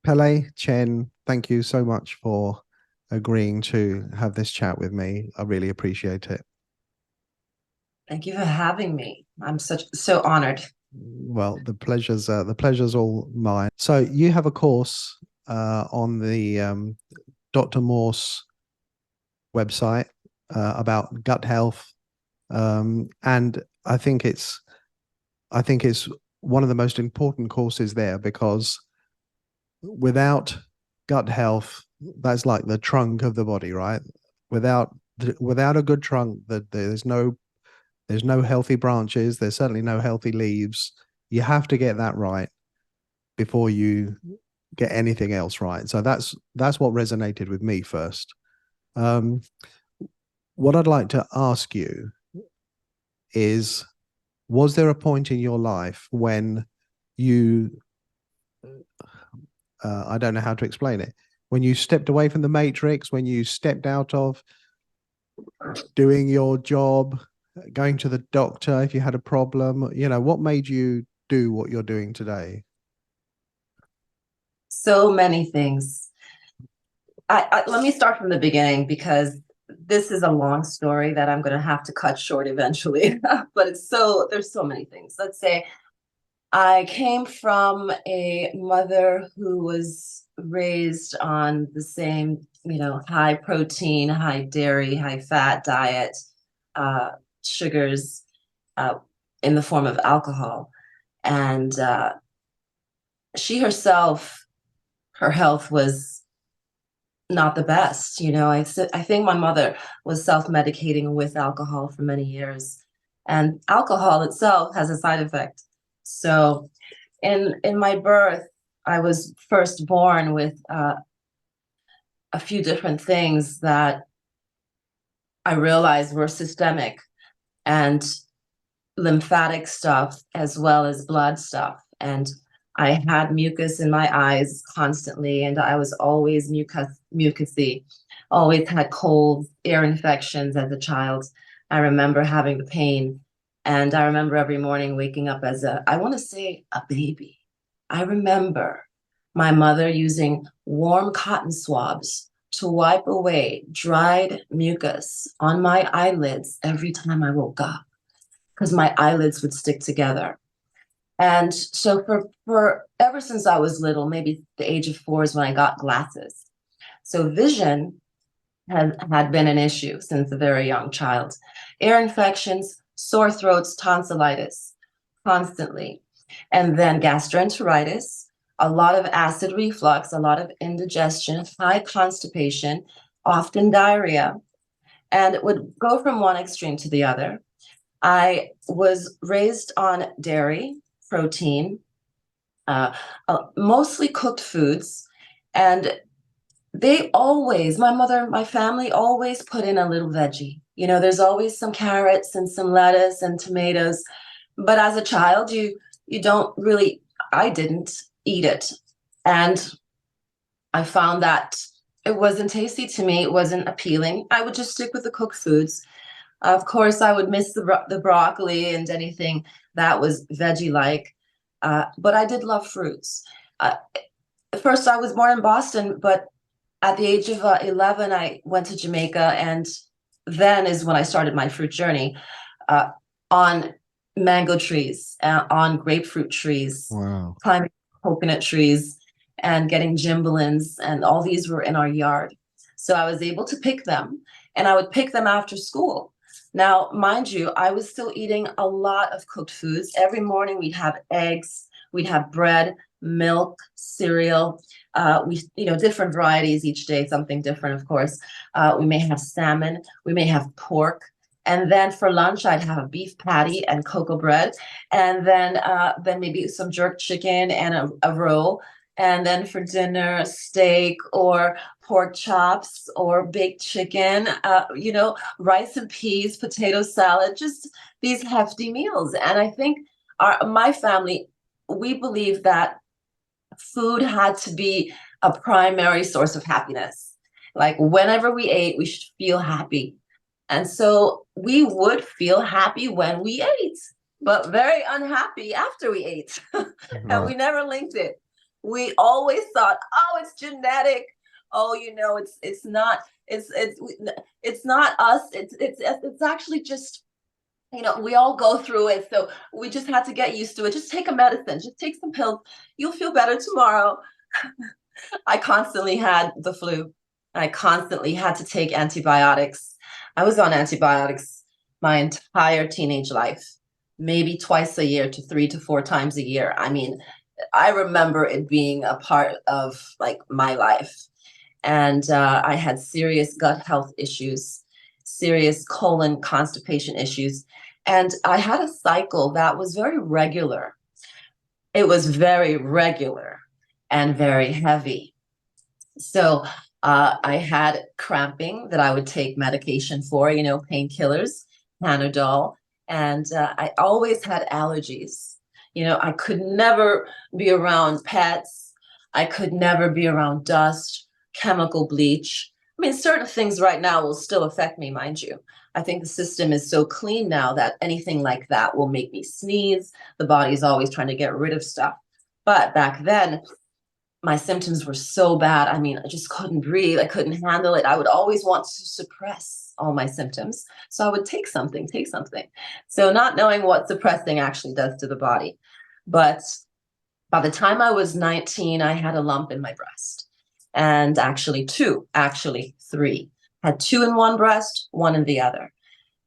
Pele, Chen, thank you so much for agreeing to have this chat with me. I really appreciate it. Thank you for having me. I'm so honored. Well, the pleasure's all mine. So you have a course on the Dr. Morse website about gut health, and I think it's one of the most important courses there because without gut health, that's like the trunk of the body, right? Without without a good trunk, that there's no healthy branches. There's certainly no healthy leaves. You have to get that right before you get anything else right. So that's what resonated with me first. Um, what I'd like to ask you is, was there a point in your life when you, I don't know how to explain it, when you stepped away from the matrix, when you stepped out of doing your job, going to the doctor if you had a problem, what made you do what you're doing today? So many things. Let me start from the beginning because this is a long story that I'm going to have to cut short eventually. But there's so many things. Let's say I came from a mother who was raised on the same, high protein, high dairy, high fat diet, uh, sugars uh, in the form of alcohol. And she herself, her health was not the best. I think my mother was self-medicating with alcohol for many years, and alcohol itself has a side effect. So, in my birth, I was first born with a few different things that I realized were systemic and lymphatic stuff as well as blood stuff. And I had mucus in my eyes constantly, and I was always mucousy, always had colds, ear infections as a child. I remember having the pain, and I remember every morning waking up as I want to say, a baby. I remember my mother using warm cotton swabs to wipe away dried mucus on my eyelids every time I woke up because my eyelids would stick together. And so for ever since I was little, maybe the age of 4 is when I got glasses. So vision had been an issue since a very young child. Ear infections, sore throats, tonsillitis constantly. And then gastroenteritis, a lot of acid reflux, a lot of indigestion, high constipation, often diarrhea, and it would go from one extreme to the other. I was raised on dairy, protein, uh, mostly cooked foods. And my mother, my family always put in a little veggie. There's always some carrots and some lettuce and tomatoes. But as a child, you don't really, I didn't eat it. And I found that it wasn't tasty to me. It wasn't appealing. I would just stick with the cooked foods. Of course, I would miss the broccoli and anything that was veggie-like, but I did love fruits. Uh, First, I was born in Boston, but at the age of 11, I went to Jamaica, and then is when I started my fruit journey uh, on mango trees, on grapefruit trees, Wow. climbing coconut trees, and getting gimbalins, and all these were in our yard. So I was able to pick them, and I would pick them after school. Now, mind you, I was still eating a lot of cooked foods. Every morning we'd have eggs, we'd have bread, milk, cereal. Different varieties each day, something different, of course. We may have salmon, we may have pork. And then for lunch, I'd have a beef patty and cocoa bread, and then maybe some jerk chicken and a roll. And then for dinner, a steak or pork chops or baked chicken, rice and peas, potato salad, just these hefty meals. And I think my family, we believe that food had to be a primary source of happiness. Like whenever we ate, we should feel happy. And so we would feel happy when we ate, but very unhappy after we ate. And Right. we never linked it. We always thought, oh, it's genetic. Oh, it's not. It's not us. It's actually just, we all go through it. So we just had to get used to it. Just take a medicine. Just take some pills. You'll feel better tomorrow. I constantly had the flu. I constantly had to take antibiotics. I was on antibiotics my entire teenage life, maybe twice a year to 3 to 4 times a year. I mean, I remember it being a part of like my life. And I had serious gut health issues, serious colon constipation issues. And I had a cycle that was very regular. It was very regular and very heavy. So I had cramping that I would take medication for, painkillers, Panadol, and I always had allergies. I could never be around pets. I could never be around dust, chemical bleach. I mean, certain things right now will still affect me, mind you. I think the system is so clean now that anything like that will make me sneeze. The body is always trying to get rid of stuff. But back then, my symptoms were so bad. I mean, I just couldn't breathe. I couldn't handle it. I would always want to suppress all my symptoms. So I would take something. So not knowing what suppressing actually does to the body. But by the time I was 19, I had a lump in my breast. And actually three. Had two in one breast, one in the other.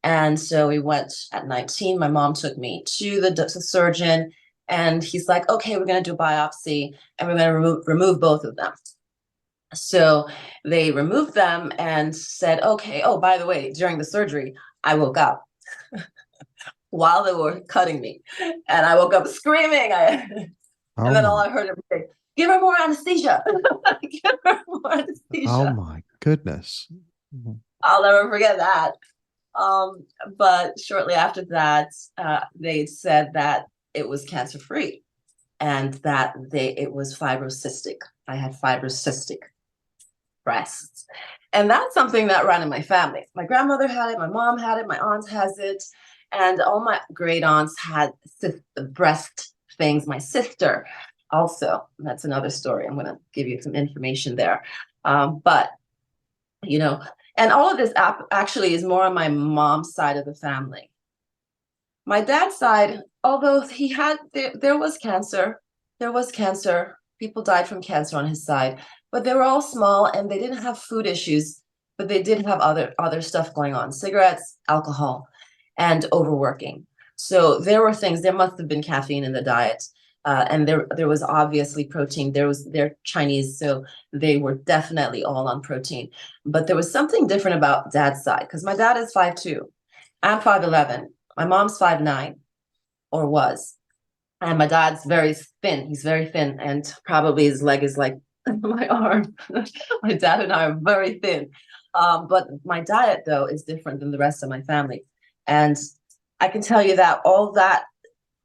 And so we went at 19. My mom took me to the surgeon. And he's like, okay, we're going to do a biopsy and we're going to remove both of them. So they removed them and said, okay, oh, by the way, during the surgery, I woke up while they were cutting me. And I woke up screaming. And then all I heard was say, give her more anesthesia. Give her more anesthesia. Oh my goodness. I'll never forget that. But shortly after that, they said that it was cancer-free and that it was fibrocystic. I had fibrocystic breasts. And that's something that ran in my family. My grandmother had it, my mom had it, my aunt has it, and all my great aunts had breast things. My sister also. That's another story. I'm going to give you some information there. But, and all of this actually is more on my mom's side of the family. My dad's side, although he had, there was cancer. People died from cancer on his side, but they were all small and they didn't have food issues, but they did have other stuff going on, cigarettes, alcohol, and overworking. So there were things, there must have been caffeine in the diet. And there was obviously protein. They're Chinese, so they were definitely all on protein. But there was something different about dad's side, because my dad is 5'2". I'm 5'11". My mom's 5'9", or was. And my dad's very thin. He's very thin, and probably his leg is like my arm. My dad and I are very thin. But my diet, though, is different than the rest of my family. And I can tell you that all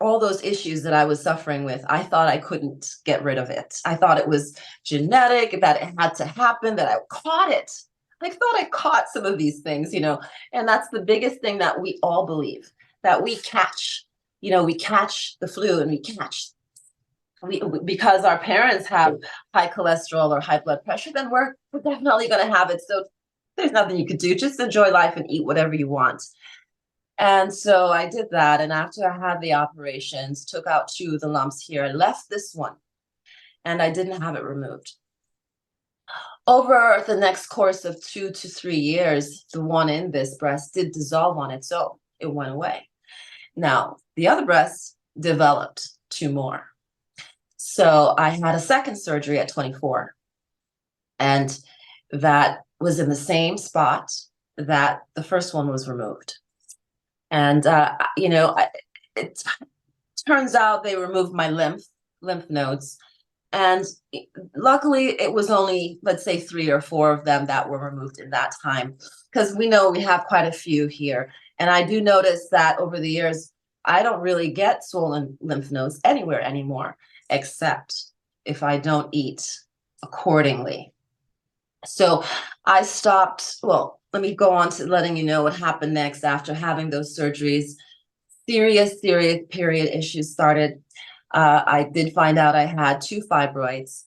those issues that I was suffering with, I thought I couldn't get rid of it. I thought it was genetic, that it had to happen, that I caught it. I thought I caught some of these things, and that's the biggest thing that we all believe, that we catch the flu, and because our parents have high cholesterol or high blood pressure, then we're definitely going to have it. So there's nothing you could do. Just enjoy life and eat whatever you want. And so I did that. And after I had the operations, took out 2 of the lumps here, I left this one and I didn't have it removed. Over the next course of 2 to 3 years, the one in this breast did dissolve on its own. It went away. Now, the other breast developed 2 more. So I had a second surgery at 24. And that was in the same spot that the first one was removed. And, it turns out they removed my lymph nodes. And luckily, it was only, let's say, 3 or 4 of them that were removed in that time, because we know we have quite a few here. And I do notice that over the years, I don't really get swollen lymph nodes anywhere anymore, except if I don't eat accordingly. So I stopped. Well, let me go on to letting you know what happened next after having those surgeries. Serious period issues started. I did find out I had 2 fibroids,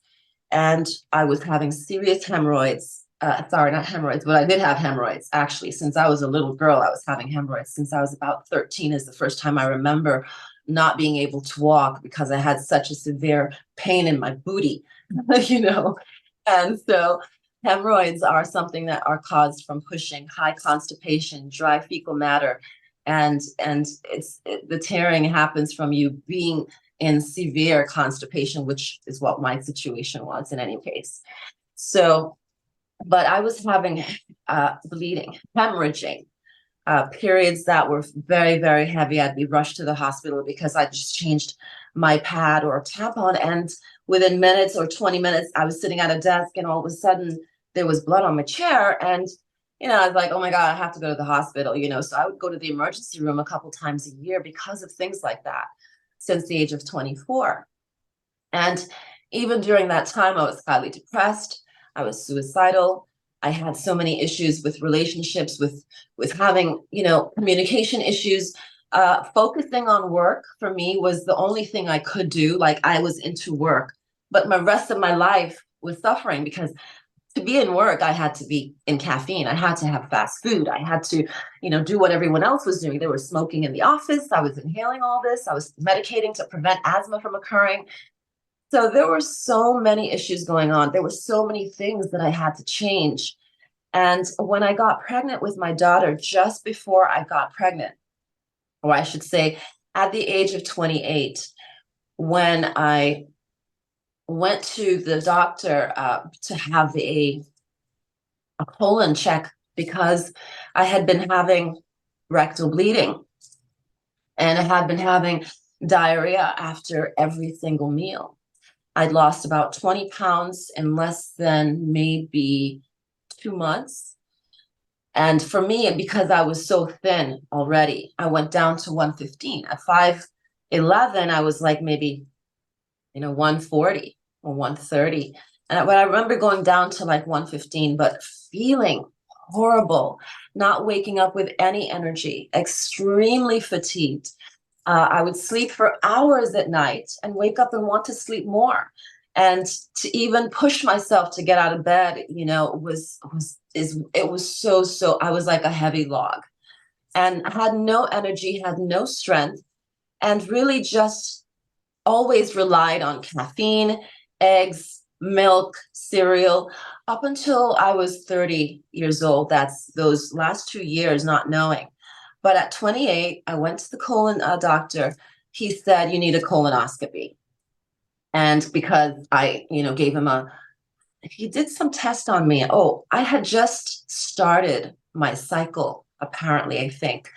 and I was having serious hemorrhoids. Sorry, not hemorrhoids, but I did have hemorrhoids actually. Since I was a little girl, I was having hemorrhoids. Since I was about 13 is the first time I remember not being able to walk because I had such a severe pain in my booty, you know. And so hemorrhoids are something that are caused from pushing, high constipation, dry fecal matter, and the tearing happens from you being in severe constipation, which is what my situation was in any case. So, but I was having bleeding, hemorrhaging, periods that were very, very heavy. I'd be rushed to the hospital because I just changed my pad or tampon. And within minutes or 20 minutes, I was sitting at a desk and all of a sudden there was blood on my chair. And, I was like, oh my God, I have to go to the hospital, So I would go to the emergency room a couple times a year because of things like that since the age of 24. And even during that time, I was highly depressed. I was suicidal. I had so many issues with relationships, with having, communication issues. Focusing on work for me was the only thing I could do. Like I was into work, but my rest of my life was suffering because to be in work, I had to be in caffeine. I had to have fast food. I had to, do what everyone else was doing. They were smoking in the office. I was inhaling all this. I was medicating to prevent asthma from occurring. So there were so many issues going on. There were so many things that I had to change. And when I got pregnant with my daughter, just before I got pregnant, or I should say at the age of 28, when I went to the doctor to have a colon check because I had been having rectal bleeding and I had been having diarrhea after every single meal. I'd lost about 20 pounds in less than maybe 2 months. And for me, because I was so thin already, I went down to 115. At 5'11", I was like maybe, 140 or 130. And I remember going down to like 115, but feeling horrible, not waking up with any energy, extremely fatigued. I would sleep for hours at night and wake up and want to sleep more. And to even push myself to get out of bed, it was so, I was like a heavy log and had no energy, had no strength, and really just always relied on caffeine, eggs, milk, cereal, up until I was 30 years old. That's those last 2 years not knowing. But at 28, I went to the colon doctor. He said, you need a colonoscopy. And because I, gave him he did some test on me. Oh, I had just started my cycle, apparently, I think.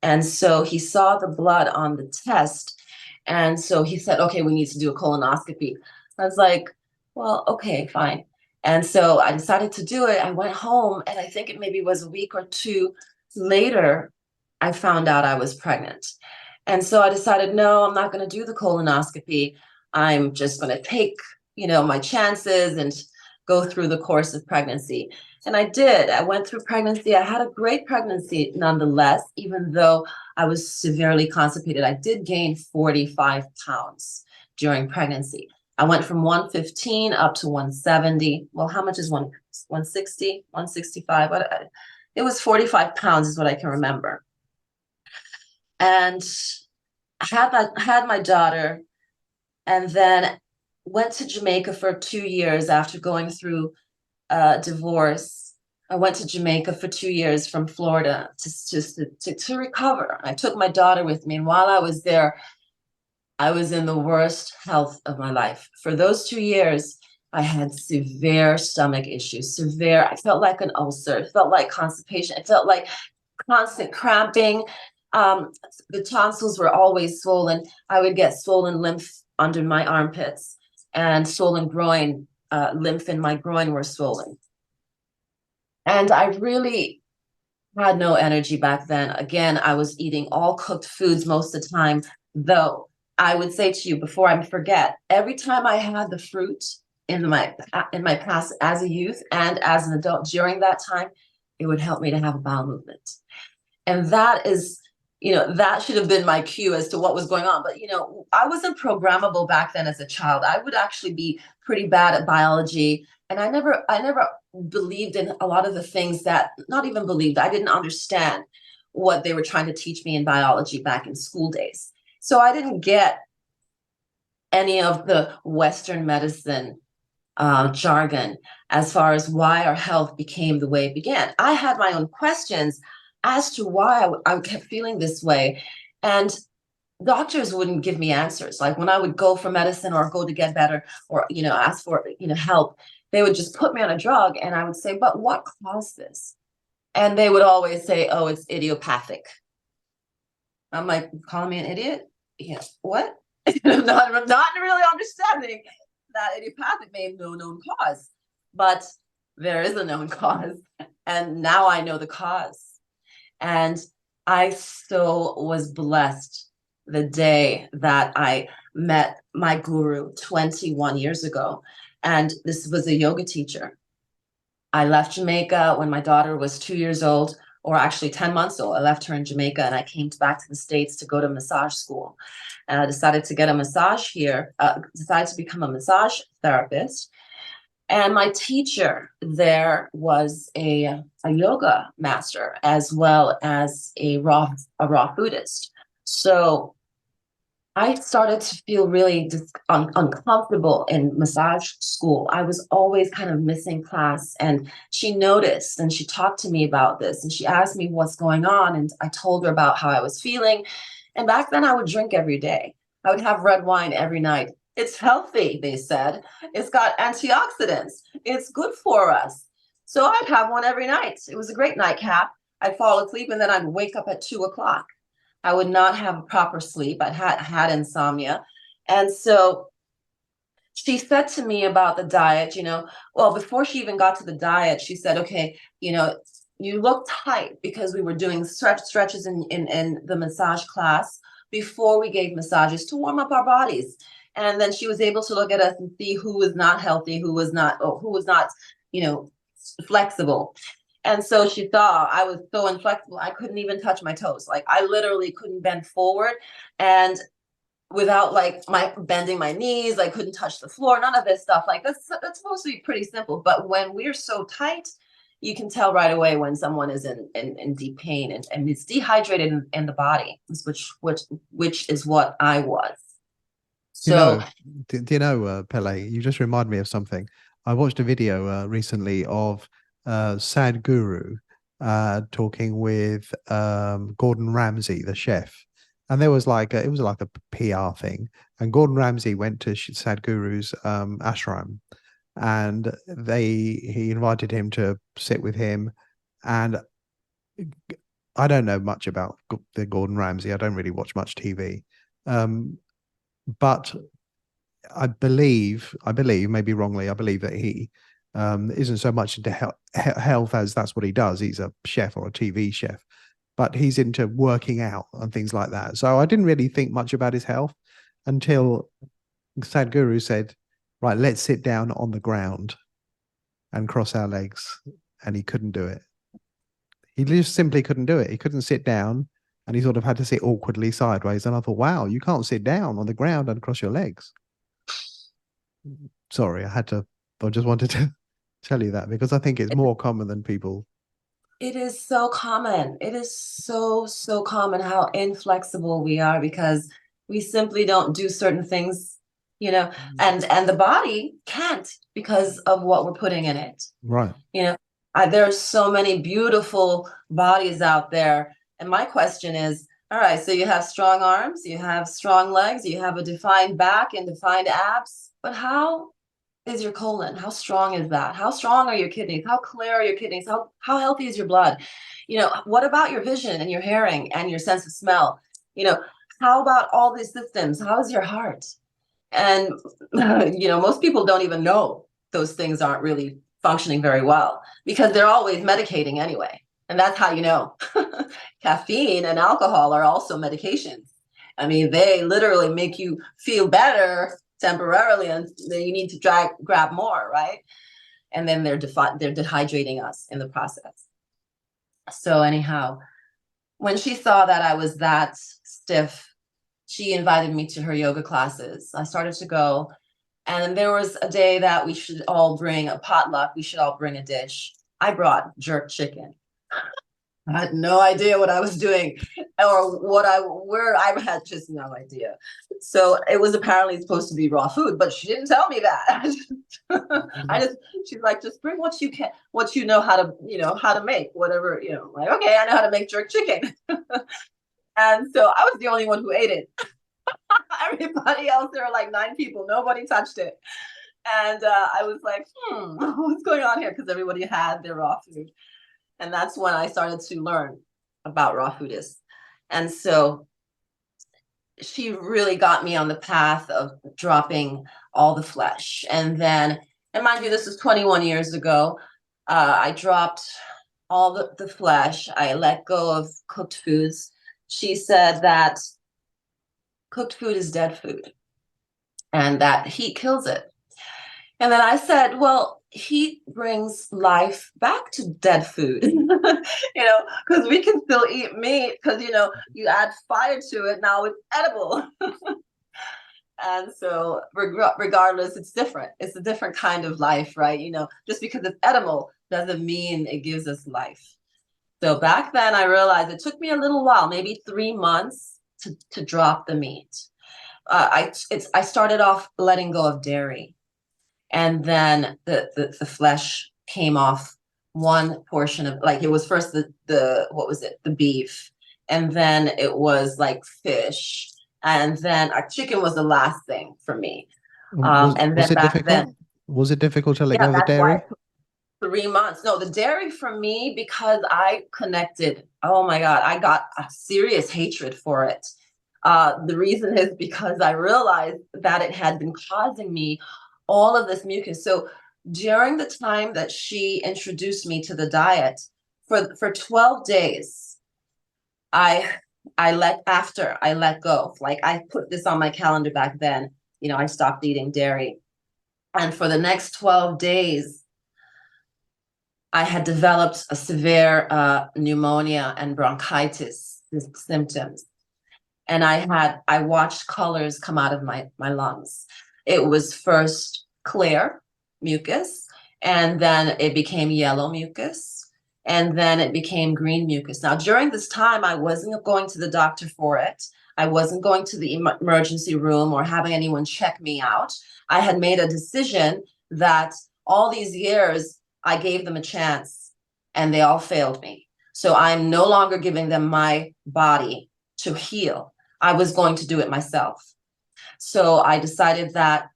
And so he saw the blood on the test. And so he said, okay, we need to do a colonoscopy. I was like, well, okay, fine. And so I decided to do it. I went home, and I think it maybe was a week or two later, I found out I was pregnant. And so I decided, no, I'm not going to do the colonoscopy. I'm just going to take, my chances and go through the course of pregnancy. And I did. I went through pregnancy. I had a great pregnancy nonetheless, even though I was severely constipated. I did gain 45 pounds during pregnancy. I went from 115 up to 170. Well, how much is 160, 165? It was 45 pounds is what I can remember. And I had my daughter, and then went to Jamaica for 2 years after going through a divorce. I went to Jamaica for 2 years from Florida to recover. I took my daughter with me, and while I was there, I was in the worst health of my life. For those 2 years, I had severe stomach issues, I felt like an ulcer, it felt like constipation, it felt like constant cramping. The tonsils were always swollen. I would get swollen lymph under my armpits and swollen groin, lymph in my groin were swollen. And I really had no energy back then. Again, I was eating all cooked foods most of the time, though I would say to you before I forget, every time I had the fruit in my past as a youth and as an adult during that time, it would help me to have a bowel movement. And that is, that should have been my cue as to what was going on. But, I wasn't programmable back then as a child. I would actually be pretty bad at biology. And I never believed in a lot of the things that, not even believed, I didn't understand what they were trying to teach me in biology back in school days. So I didn't get any of the Western medicine jargon as far as why our health became the way it began. I had my own questions as to why I kept feeling this way. And doctors wouldn't give me answers. Like when I would go for medicine or go to get better or, ask for, help, they would just put me on a drug and I would say, but what caused this? And they would always say, oh, it's idiopathic. I'm like, calling me an idiot? Yeah, what? not really understanding that idiopathic may have no known cause, but there is a known cause. And now I know the cause. And I so was blessed the day that I met my guru 21 years ago. And this was a yoga teacher. I left Jamaica when my daughter was 2 years old, or actually 10 months old. I left her in Jamaica and I came back to the States to go to massage school. And I decided to get a massage here, decided to become a massage therapist. And my teacher there was a yoga master as well as a raw Buddhist. So I started to feel really uncomfortable in massage school. I was always kind of missing class, and she noticed and she talked to me about this and she asked me what's going on. And I told her about how I was feeling. And back then I would drink every day. I would have red wine every night. It's healthy, they said. It's got antioxidants. It's good for us. So I'd have one every night. It was a great nightcap. I'd fall asleep and then I'd wake up at 2 o'clock. I would not have proper sleep. I had insomnia. And so she said to me about the diet, well, before she even got to the diet, she said, okay, you look tight, because we were doing stretches in the massage class before we gave massages to warm up our bodies. And then she was able to look at us and see who was not healthy, who was not flexible. And so she thought I was so inflexible, I couldn't even touch my toes. Like I literally couldn't bend forward, and without my bending my knees, I couldn't touch the floor, none of this stuff. Like that's supposed to be pretty simple. But when we're so tight, you can tell right away when someone is in deep pain and it's dehydrated in the body, which is what I was. So do you know, Pele, you just remind me of something. I watched a video recently of Sadhguru talking with Gordon Ramsay, the chef. And there was it was like a PR thing. And Gordon Ramsay went to Sadhguru's ashram, and he invited him to sit with him. And I don't know much about the Gordon Ramsay. I don't really watch much TV. But I believe, maybe wrongly, I believe that he isn't so much into health as that's what he does. He's a chef or a TV chef, but he's into working out and things like that. So I didn't really think much about his health until Sadhguru said, right, let's sit down on the ground and cross our legs. And he couldn't do it. He just simply couldn't do it. He couldn't sit down, and he sort of had to sit awkwardly sideways. And I thought, wow, you can't sit down on the ground and cross your legs. Sorry, I just wanted to tell you that, because I think it's more common than people. It is so common. It is so common how inflexible we are, because we simply don't do certain things, and the body can't, because of what we're putting in it. Right. There are so many beautiful bodies out there. And my question is, all right, so you have strong arms, you have strong legs, you have a defined back and defined abs, but how is your colon? How strong is that? How strong are your kidneys? How clear are your kidneys? How healthy is your blood? What about your vision and your hearing and your sense of smell? How about all these systems? How is your heart? And, most people don't even know those things aren't really functioning very well, because they're always medicating anyway. And that's how you know. Caffeine and alcohol are also medications. I mean, they literally make you feel better temporarily, and then you need to grab more, right? And then they're dehydrating us in the process. So anyhow, when she saw that I was that stiff, she invited me to her yoga classes. I started to go, and there was a day that we should all bring a potluck. We should all bring a dish. I brought jerk chicken. I had no idea what I was doing or where I had just no idea. So it was apparently supposed to be raw food, but she didn't tell me that. She's like, just bring what you can, what you know how to, how to make, whatever, like, okay, I know how to make jerk chicken. And so I was the only one who ate it. Everybody else, there were like 9 people, nobody touched it. And I was like, what's going on here? Because everybody had their raw food. And that's when I started to learn about raw foodists. And so she really got me on the path of dropping all the flesh. And then, and mind you, this is 21 years ago. I dropped all the flesh. I let go of cooked foods. She said that cooked food is dead food and that heat kills it. And then I said, well, heat brings life back to dead food, because we can still eat meat because, you add fire to it. Now it's edible. And so regardless, it's different. It's a different kind of life, right? Just because it's edible doesn't mean it gives us life. So back then I realized it took me a little while, maybe 3 months to drop the meat. I started off letting go of dairy. And then the flesh came off one portion of, like, it was first what was it? The beef. And then it was like fish. And then chicken was the last thing for me. And then back then. Was it difficult to let go of the that's dairy? why it took 3 months. No, the dairy for me, because I connected, oh my God, I got a serious hatred for it. The reason is because I realized that it had been causing me all of this mucus. So during the time that she introduced me to the diet, for 12 days, I let go. Like, I put this on my calendar back then, I stopped eating dairy. And for the next 12 days, I had developed a severe pneumonia and bronchitis symptoms. And I watched colors come out of my lungs. It was first clear mucus, and then it became yellow mucus, and then it became green mucus. Now, during this time, I wasn't going to the doctor for it. I wasn't going to the emergency room or having anyone check me out. I had made a decision that all these years, I gave them a chance, and they all failed me. So I'm no longer giving them my body to heal. I was going to do it myself. So I decided that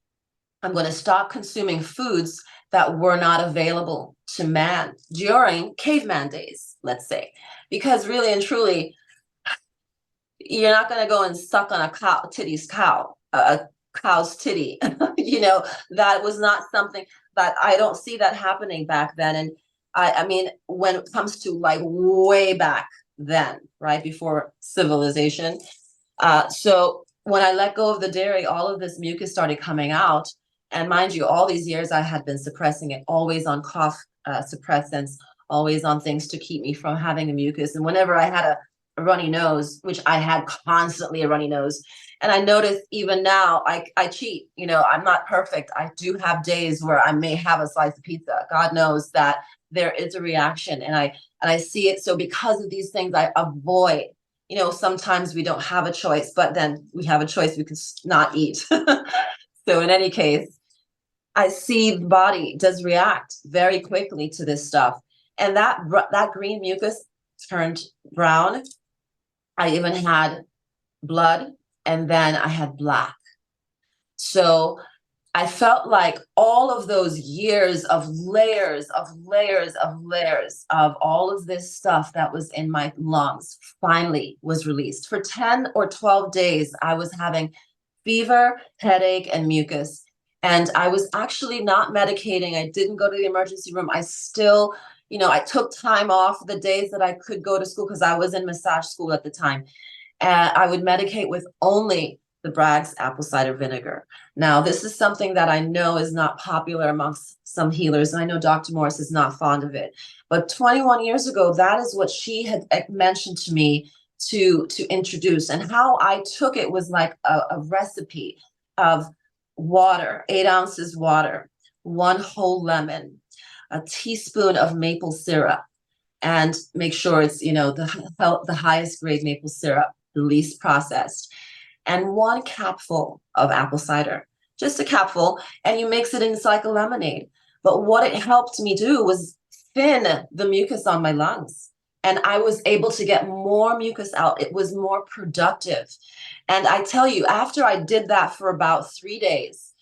I'm going to stop consuming foods that were not available to man during caveman days, let's say, because really and truly, you're not going to go and suck on a cow's titty. That was not something that I don't see that happening back then. And I mean, when it comes to like way back then, right before civilization. So when I let go of the dairy, all of this mucus started coming out. And mind you, all these years I had been suppressing it, always on cough suppressants, always on things to keep me from having a mucus. And whenever I had a runny nose, which I had constantly a runny nose, and I noticed even now, I cheat, I'm not perfect. I do have days where I may have a slice of pizza. God knows that there is a reaction, and I see it. So because of these things, I avoid. Sometimes we don't have a choice, but then we have a choice, we can not eat. So in any case, I see the body does react very quickly to this stuff. And that green mucus turned brown. I even had blood, and then I had black. So I felt like all of those years of layers of all of this stuff that was in my lungs finally was released. For 10 or 12 days, I was having fever, headache, and mucus. And I was actually not medicating. I didn't go to the emergency room. I still, I took time off the days that I could go to school because I was in massage school at the time. And I would medicate with only the Bragg's apple cider vinegar. Now, this is something that I know is not popular amongst some healers, and I know Dr. Morris is not fond of it. But 21 years ago, that is what she had mentioned to me to introduce. And how I took it was like a recipe of water, 8 ounces water, one whole lemon, a teaspoon of maple syrup, and make sure it's, the highest grade maple syrup, the least processed, and one capful of apple cider, just a capful, and you mix it into like a lemonade. But what it helped me do was thin the mucus on my lungs. And I was able to get more mucus out. It was more productive. And I tell you, after I did that for about 3 days,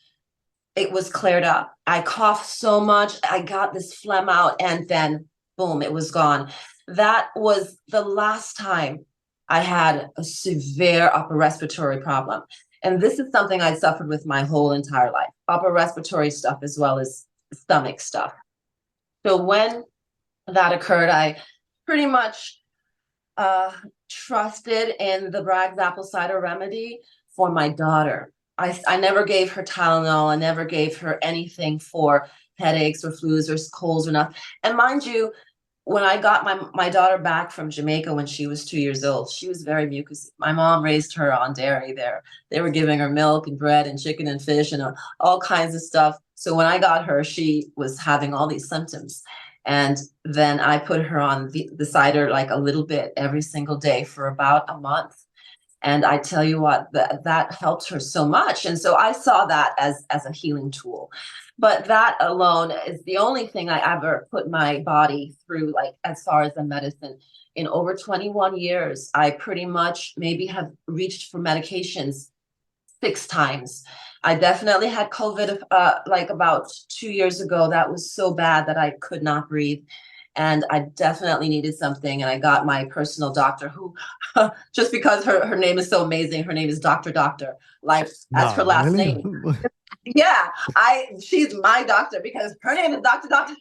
it was cleared up. I coughed so much. I got this phlegm out, and then boom, it was gone. That was the last time I had a severe upper respiratory problem. And this is something I suffered with my whole entire life, upper respiratory stuff as well as stomach stuff. So when that occurred, I pretty much trusted in the Bragg's apple cider remedy for my daughter. I never gave her Tylenol. I never gave her anything for headaches or flus or colds or nothing. And mind you, when I got my daughter back from Jamaica when she was 2 years old, she was very mucusy. My mom raised her on dairy there. They were giving her milk and bread and chicken and fish and all kinds of stuff. So when I got her, she was having all these symptoms. And then I put her on the cider like a little bit every single day for about a month. And I tell you what, that helped her so much. And so I saw that as a healing tool. But that alone is the only thing I ever put my body through, like as far as the medicine. In over 21 years, I pretty much maybe have reached for medications 6 times. I definitely had COVID like about 2 years ago. That was so bad that I could not breathe. And I definitely needed something. And I got my personal doctor who, just because her name is so amazing, her name is Dr. Doctor. Like, that's her No, last really? name. Yeah, she's my doctor because her name is Dr. Doctor.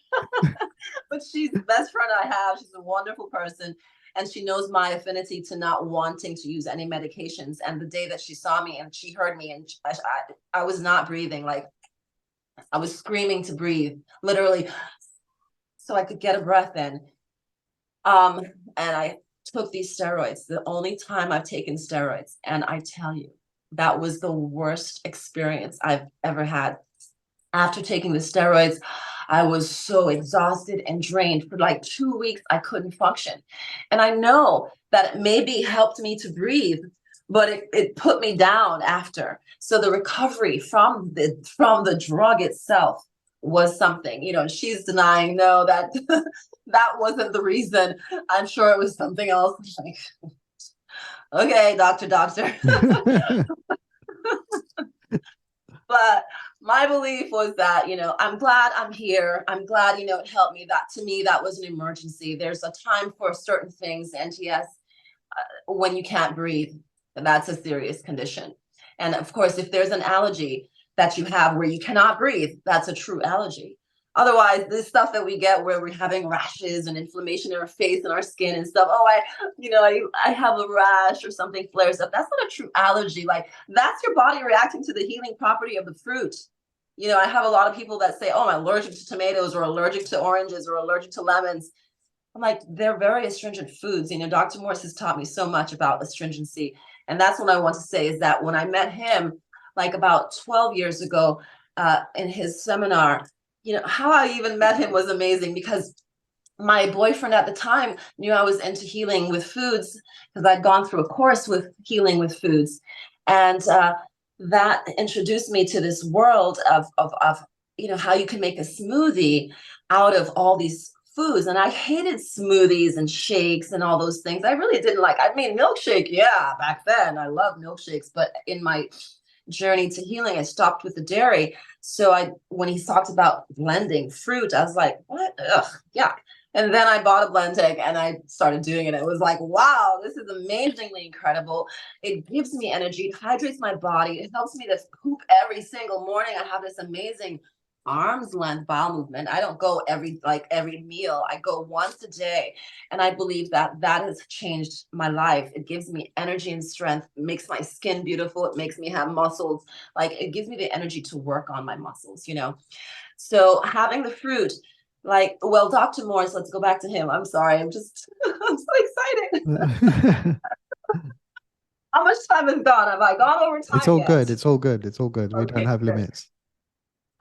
But she's the best friend I have. She's a wonderful person. And she knows my affinity to not wanting to use any medications. And the day that she saw me and she heard me, and I was not breathing, like I was screaming to breathe, literally, so I could get a breath in. And I took these steroids, the only time I've taken steroids. And I tell you, that was the worst experience I've ever had. After taking the steroids, I was so exhausted and drained. For like 2 weeks, I couldn't function. And I know that it maybe helped me to breathe, but it put me down after. So the recovery from the drug itself was something, she's denying, no, that that wasn't the reason. I'm sure it was something else. Like, okay, doctor. But my belief was that, I'm glad I'm here. I'm glad, it helped me. That to me, that was an emergency. There's a time for certain things. And yes, when you can't breathe, that's a serious condition. And of course, if there's an allergy that you have where you cannot breathe, that's a true allergy. Otherwise, this stuff that we get where we're having rashes and inflammation in our face and our skin and stuff. Oh, I have a rash or something flares up. That's not a true allergy. Like, that's your body reacting to the healing property of the fruit. I have a lot of people that say, oh, I'm allergic to tomatoes or allergic to oranges or allergic to lemons. I'm like, they're very astringent foods. Dr. Morris has taught me so much about astringency. And that's what I want to say is that when I met him, like about 12 years ago, in his seminar, how I even met him was amazing because my boyfriend at the time knew I was into healing with foods because I'd gone through a course with healing with foods. And that introduced me to this world of how you can make a smoothie out of all these foods. And I hated smoothies and shakes and all those things. I really didn't like. I mean, milkshake, yeah, back then I loved milkshakes, but in my journey to healing, I stopped with the dairy. So when he talked about blending fruit, I was like, what? Ugh, yeah. And then I bought a blend egg and I started doing it. It was like, wow, this is amazingly incredible. It gives me energy, it hydrates my body, it helps me to poop every single morning. I have this amazing arm's length bowel movement. I don't go every meal. I go once a day. And I believe that that has changed my life. It gives me energy and strength, it makes my skin beautiful. It makes me have muscles. Like it gives me the energy to work on my muscles, you know? So having the fruit, like, well, Dr. Morris, let's go back to him. I'm sorry. I'm just, I'm so excited. How much time has gone? Have I gone over It's time all yet? good. It's all good. It's all good. We don't Okay, have good. limits.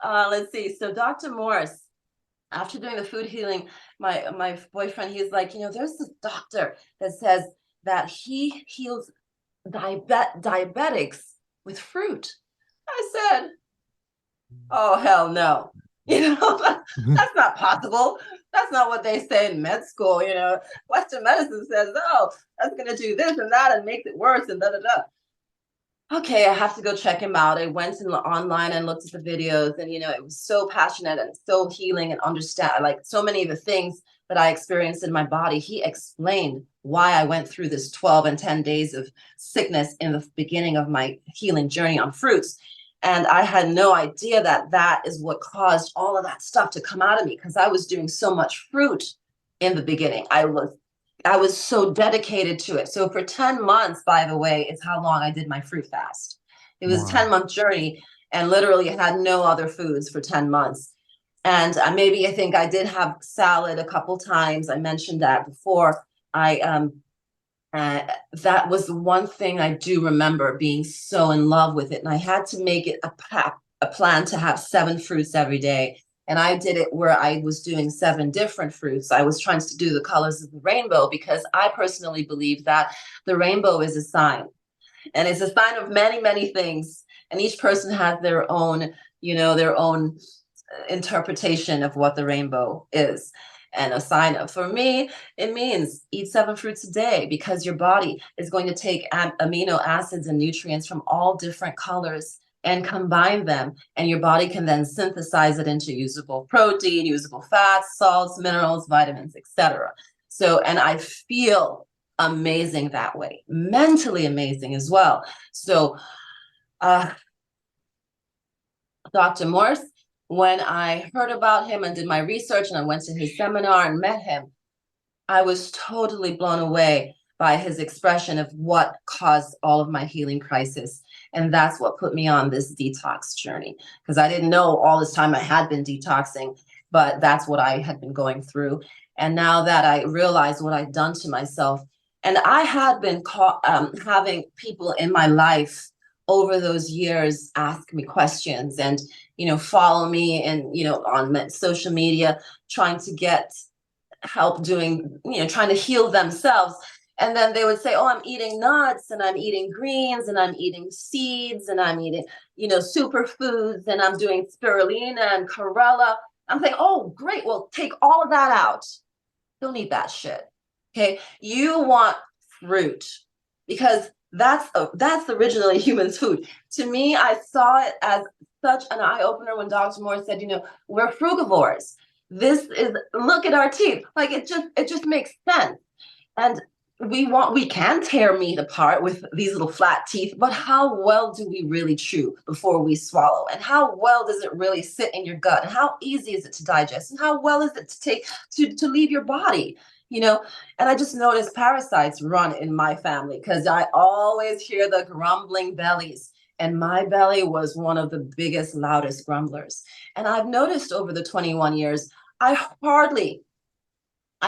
Let's see. So Dr. Morris, after doing the food healing, my boyfriend, he's like, you know, there's this doctor that says that he heals diabetics with fruit. I said, oh hell no. You know, that's not possible. That's not what they say in med school. You know, Western medicine says, oh, that's going to do this and that and makes it worse and da da da. Okay, I have to go check him out. I went online and looked at the videos, and you know, it was so passionate and so healing and understand like so many of the things that I experienced in my body. He explained why I went through this 12 and 10 days of sickness in the beginning of my healing journey on fruits. And I had no idea that that is what caused all of that stuff to come out of me because I was doing so much fruit in the beginning. I was so dedicated to it. So for 10 months, by the way, is how long I did my fruit fast. It was a Wow. 10-month journey and literally had no other foods for 10 months. And maybe I think I did have salad a couple times. I mentioned that before. I that was the one thing I do remember being so in love with it. And I had to make it a plan to have 7 fruits every day. And I did it where I was doing 7 different fruits. I was trying to do the colors of the rainbow because I personally believe that the rainbow is a sign. And it's a sign of many, many things. And each person has their own, you know, their own interpretation of what the rainbow is and a sign of. For me, it means eat 7 fruits a day because your body is going to take amino acids and nutrients from all different colors and combine them, and your body can then synthesize it into usable protein, usable fats, salts, minerals, vitamins, etc. So, and I feel amazing that way, mentally amazing as well. So uh, Dr. Morse, when I heard about him and did my research and I went to his seminar and met him, I was totally blown away by his expression of what caused all of my healing crisis. And that's what put me on this detox journey because I didn't know all this time I had been detoxing, but that's what I had been going through. And now that I realized what I'd done to myself, and I had been having people in my life over those years ask me questions and, you know, follow me and, you know, on social media, trying to get help doing, you know, trying to heal themselves. And then they would say, oh, I'm eating nuts and I'm eating greens and I'm eating seeds and I'm eating, you know, superfoods and I'm doing spirulina and chlorella. I'm saying, oh, great. Well, take all of that out. Don't eat that shit. Okay. You want fruit because that's originally humans' food. To me, I saw it as such an eye opener when Dr. Moore said, you know, we're frugivores. This is look at our teeth. Like it just makes sense. And we can tear meat apart with these little flat teeth, but how well do we really chew before we swallow? And how well does it really sit in your gut? And how easy is it to digest? And how well is it to take to leave your body? You know, and I just noticed parasites run in my family because I always hear the grumbling bellies. And my belly was one of the biggest, loudest grumblers. And I've noticed over the 21 years, I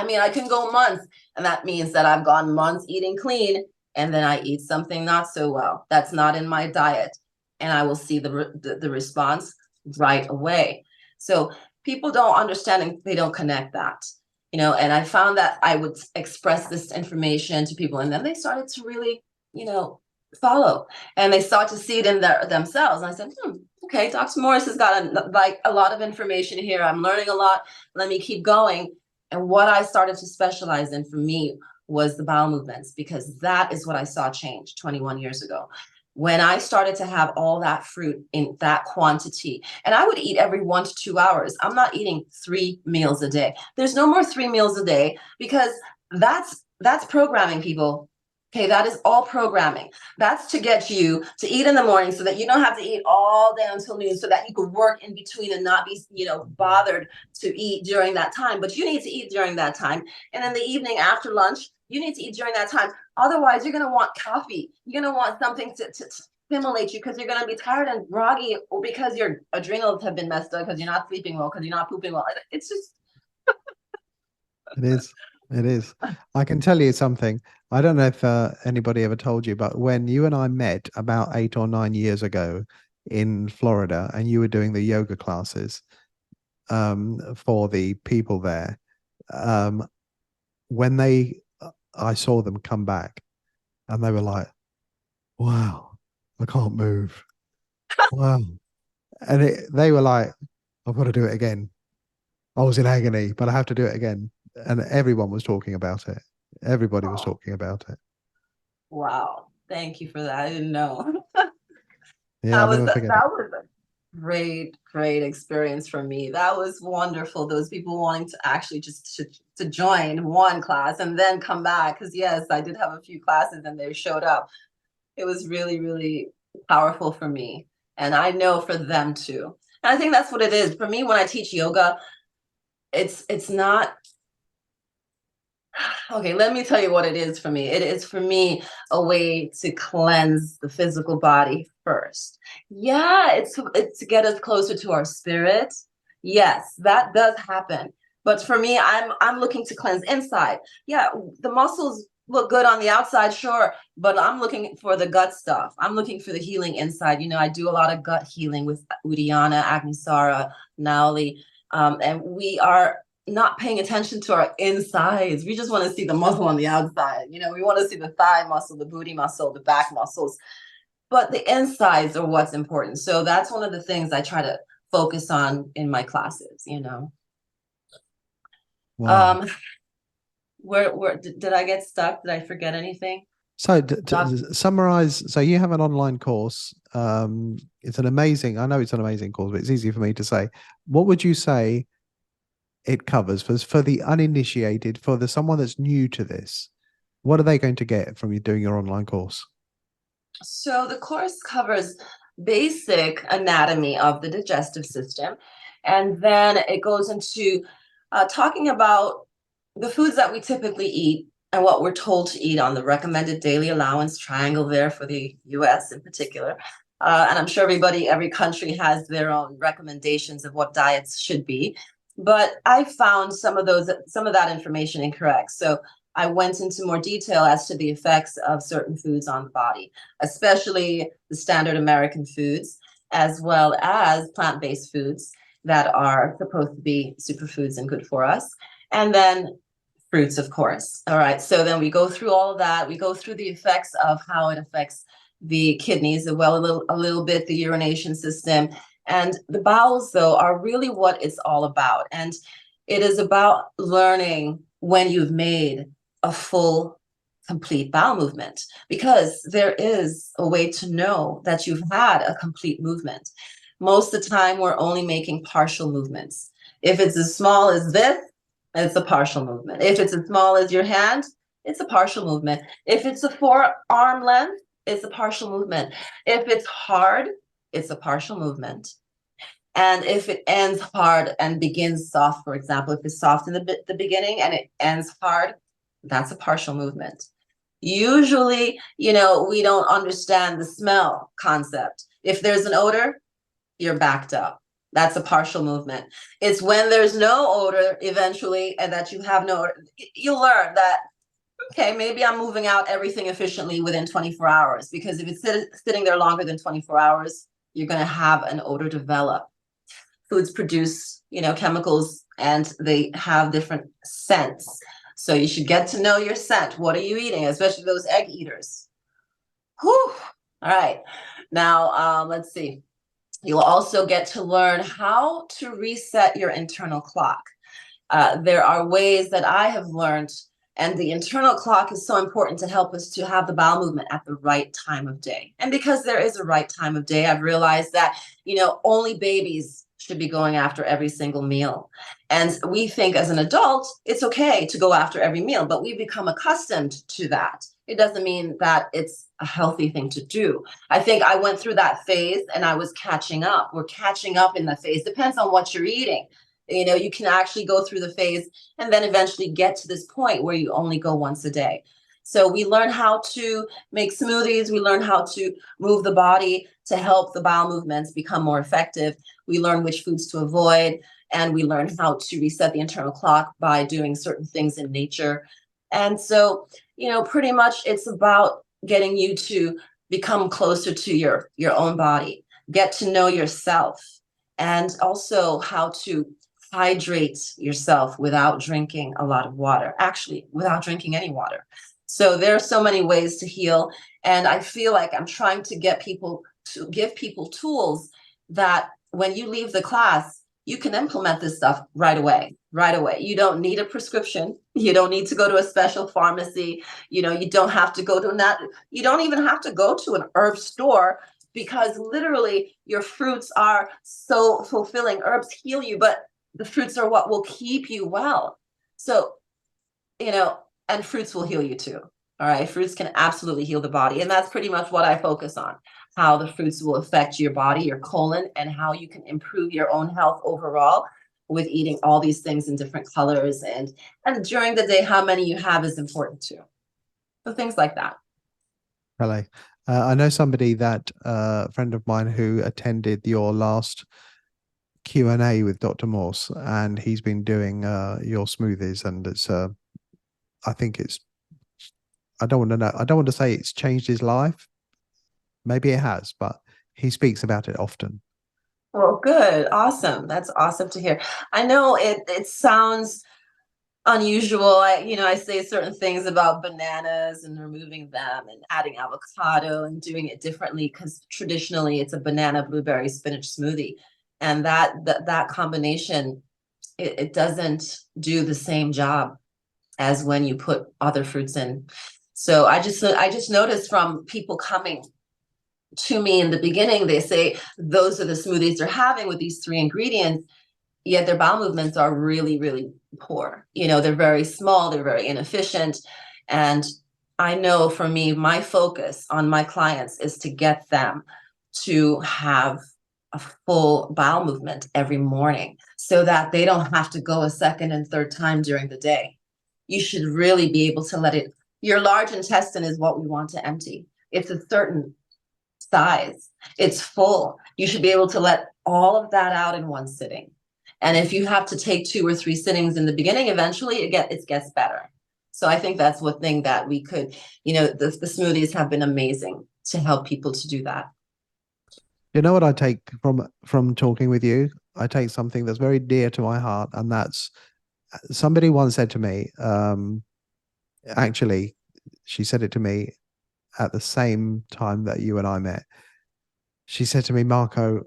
mean, I can go months, and that means that I've gone months eating clean, and then I eat something not so well. That's not in my diet, and I will see the response right away. So people don't understand and they don't connect that, you know. And I found that I would express this information to people, and then they started to really, you know, follow, and they start to see it in themselves. And I said, okay, Dr. Morris has got a lot of information here. I'm learning a lot. Let me keep going. And what I started to specialize in for me was the bowel movements, because that is what I saw change 21 years ago. When I started to have all that fruit in that quantity, and I would eat every 1 to 2 hours. I'm not eating 3 meals a day. There's no more 3 meals a day because that's programming, people. Okay, that is all programming. That's to get you to eat in the morning so that you don't have to eat all day until noon, so that you can work in between and not be, bothered to eat during that time. But you need to eat during that time. And in the evening after lunch, you need to eat during that time. Otherwise, you're going to want coffee. You're going to want something to stimulate you, because you're going to be tired and groggy, or because your adrenals have been messed up, because you're not sleeping well, because you're not pooping well. It's just. It is. It is. I can tell you something. I don't know if anybody ever told you, but when you and I met about 8 or 9 years ago in Florida, and you were doing the yoga classes for the people there, um, when I saw them come back, and they were like, "Wow, I can't move. Wow," and they were like, "I've got to do it again. I was in agony, but I have to do it again." And everyone was talking about it. Everybody was Oh, talking about it. wow. Thank you for that. I didn't know. Yeah, That I'll was never that forget it. was a great experience for me. That was wonderful. Those people wanting to actually just to join one class and then come back. Because yes, I did have a few classes and they showed up. It was really powerful for me. And I know for them too. And I think that's what it is. For me, when I teach yoga, it's not. Okay, let me tell you what it is for me. It is for me a way to cleanse the physical body first. Yeah, it's to get us closer to our spirit. Yes, that does happen. But for me, I'm looking to cleanse inside. Yeah, the muscles look good on the outside, sure, but I'm looking for the gut stuff. I'm looking for the healing inside. I do a lot of gut healing with Uddiyana, Agnisara, Nauli, and we are not paying attention to our insides. We just want to see the muscle on the outside. We want to see the thigh muscle, the booty muscle, the back muscles, but the insides are what's important. So that's one of the things I try to focus on in my classes. Wow. Um, where did I get stuck? Did I forget anything? So Doc, to summarize, so you have an online course. It's an amazing, I know it's an amazing course, but it's easy for me to say. What would you say it covers for the uninitiated, for the someone that's new to this? What are they going to get from you doing your online course? So the course covers basic anatomy of the digestive system, and then it goes into talking about the foods that we typically eat and what we're told to eat on the recommended daily allowance triangle there for the US in particular. And I'm sure every country has their own recommendations of what diets should be. But I found some of that information incorrect. So I went into more detail as to the effects of certain foods on the body, especially the standard American foods, as well as plant-based foods that are supposed to be superfoods and good for us. And then fruits, of course. All right. So then we go through all of that. We go through the effects of how it affects the kidneys, a little bit the urination system. And the bowels, though, are really what it's all about. And it is about learning when you've made a full, complete bowel movement, because there is a way to know that you've had a complete movement. Most of the time, we're only making partial movements. If it's as small as this, it's a partial movement. If it's as small as your hand, it's a partial movement. If it's a forearm length, it's a partial movement. If it's hard, it's a partial movement. And if it ends hard and begins soft, for example, if it's soft in the beginning and it ends hard, that's a partial movement. Usually, we don't understand the smell concept. If there's an odor, you're backed up. That's a partial movement. It's when there's no odor eventually and that you have no odor, you learn that, okay, maybe I'm moving out everything efficiently within 24 hours, because if it's sitting there longer than 24 hours, you're going to have an odor develop. Foods produce, chemicals, and they have different scents. So you should get to know your scent. What are you eating? Especially those egg eaters. Whew. All right. Now, let's see. You'll also get to learn how to reset your internal clock. There are ways that I have learned, and the internal clock is so important to help us to have the bowel movement at the right time of day. And because there is a right time of day, I've realized that, only babies should be going after every single meal. And we think as an adult, it's okay to go after every meal, but we've become accustomed to that. it doesn't mean that it's a healthy thing to do. I think I went through that phase and I was catching up. We're catching up in the phase. Depends on what you're eating. You know, you can actually go through the phase and then eventually get to this point where you only go once a day. So we learn how to make smoothies. We learn how to move the body to help the bowel movements become more effective. We learn which foods to avoid, and we learn how to reset the internal clock by doing certain things in nature. And so, you know, pretty much it's about getting you to become closer to your own body, get to know yourself, and also how to hydrate yourself without drinking a lot of water, actually without drinking any water. So there are so many ways to heal, and I feel like I'm trying to get people to give people tools that when you leave the class, you can implement this stuff right away. Right away. You don't need a prescription. You don't need to go to a special pharmacy. You know, you don't have to go to that. You don't even have to go to an herb store, because literally your fruits are so fulfilling. Herbs heal you, but the fruits are what will keep you well. So, you know, and fruits will heal you too. All right. Fruits can absolutely heal the body. And that's pretty much what I focus on, how the fruits will affect your body, your colon, and how you can improve your own health overall with eating all these things in different colors. And during the day, how many you have is important too. So things like that. Pele. I know somebody that a friend of mine who attended your last Q&A with Dr. Morse, and he's been doing your smoothies, and it's I think it's I don't want to know. I don't want to say it's changed his life. Maybe it has, but he speaks about it often. Well, good. Awesome. That's awesome to hear. I know it sounds unusual. I say certain things about bananas and removing them and adding avocado and doing it differently, because traditionally it's a banana, blueberry, spinach smoothie. And that combination, it doesn't do the same job as when you put other fruits in. So I just noticed from people coming to me in the beginning, they say those are the smoothies they're having with these three ingredients, yet their bowel movements are really, really poor. You know, they're very small, they're very inefficient. And I know for me, my focus on my clients is to get them to have a full bowel movement every morning so that they don't have to go a second and third time during the day. You should really be able to let it, your large intestine is what we want to empty. It's a certain size, it's full. You should be able to let all of that out in one sitting. And if you have to take 2 or 3 sittings in the beginning, eventually it gets better. So I think that's one thing that we could, the smoothies have been amazing to help people to do that. You know what I take from talking with you? I take something that's very dear to my heart, and that's somebody once said to me, actually, she said it to me at the same time that you and I met. She said to me, Marco,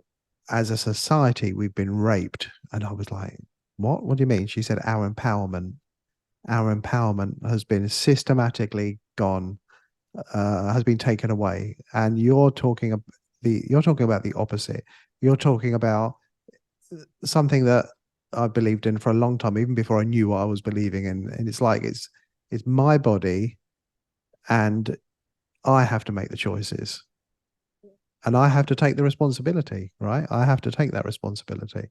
as a society, we've been raped. And I was like, what? What do you mean? She said, our empowerment has been systematically gone, has been taken away. And you're talking about the opposite. You're talking about something that I believed in for a long time, even before I knew what I was believing in. And it's like it's my body, and I have to make the choices, and I have to take the responsibility, right? I have to take that responsibility.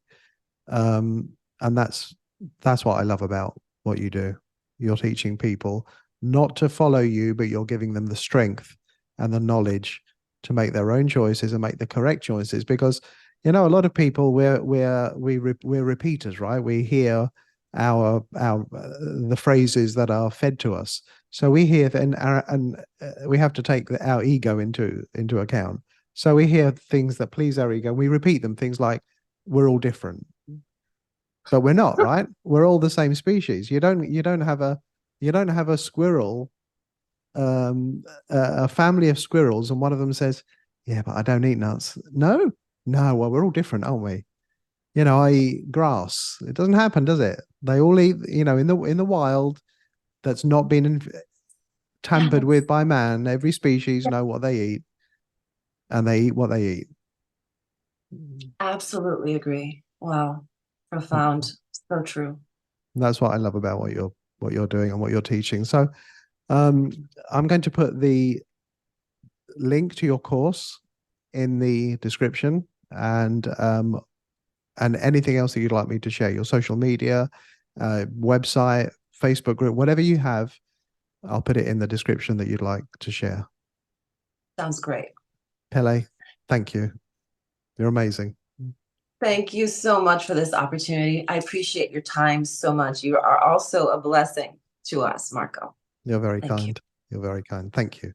And that's what I love about what you do. You're teaching people not to follow you, but you're giving them the strength and the knowledge to make their own choices and make the correct choices. Because a lot of people we're repeaters, right? We hear the phrases that are fed to us. So we hear and we have to take our ego into account. So we hear things that please our ego. And we repeat them. Things like we're all different, but we're not, right? We're all the same species. You don't have a squirrel, a family of squirrels, and one of them says, "Yeah, but I don't eat nuts." No, no. Well, we're all different, aren't we? I eat grass. It doesn't happen, does it? They all eat, in the wild. That's not been tampered Yes, with by man. Every species know what they eat, and they eat what they eat. absolutely agree. Wow. Profound. So true. That's what I love about what you're doing and what you're teaching. So Um, I'm going to put the link to your course in the description, and anything else that you'd like me to share, your social media, website, Facebook group, whatever you have, I'll put it in the description that you'd like to share. Sounds great. Pele, thank you. You're amazing. Thank you so much for this opportunity. I appreciate your time so much. You are also a blessing to us, Marco. You're very Thank you. kind. You're very kind. Thank you.